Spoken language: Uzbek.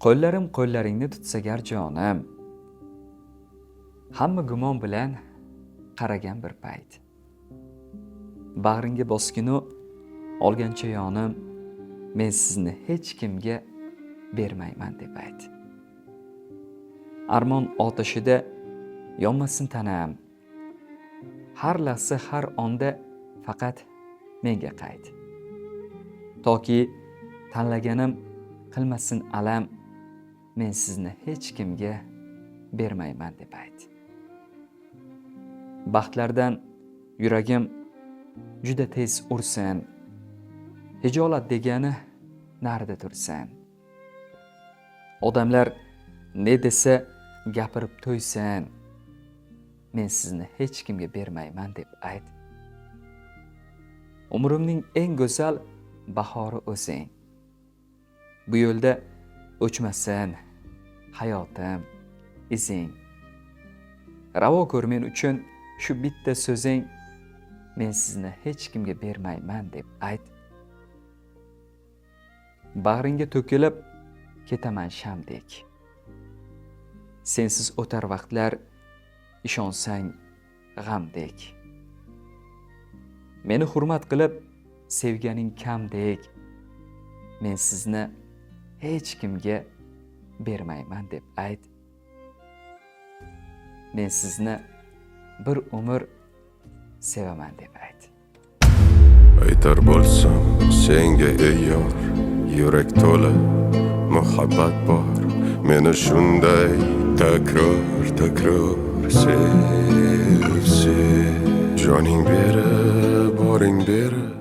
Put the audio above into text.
Qo'llarim qo'llaringni tutsa gar jonim, hamma gumon bilan qaragan bir payt. Bag'ringga bosginu olgancha yonim, men sizni hech kimga bermayman deb ayt. Armon otashida yonmasin tanam, har lahza har onda faqat menga qayt. Toki tanlaganim qilmasin alam, men sizni hech kimga bermayman deb ayt. Baxtlardan yuragim juda tez ursin, hijolat degani narida tursin. Odamlar ne desa gapirib to'ysin, men sizni hech kimga bermayman deb ayt. Umrimning eng go'zal bahori o'zing. Bu yo'lda o'chmasin hayotim, izing. Ravo ko'r men uchun shu bitta so'zing, men sizni hech kimga bermayman deb ayt. Bag'ringga to'kilib ketaman shamdek. Sensiz o'tar vaqtlar, ishonsang g'amdek. Meni hurmat qilib sevganing kamdek, men sizni hech kimga bermayman deb ayt. Men sizni bir umr sevaman deb ayt. Aytar bo'lsam senga ey yor, yurak to'la muhabbat bor. Meni shunday takror sev, joning berib, boring berib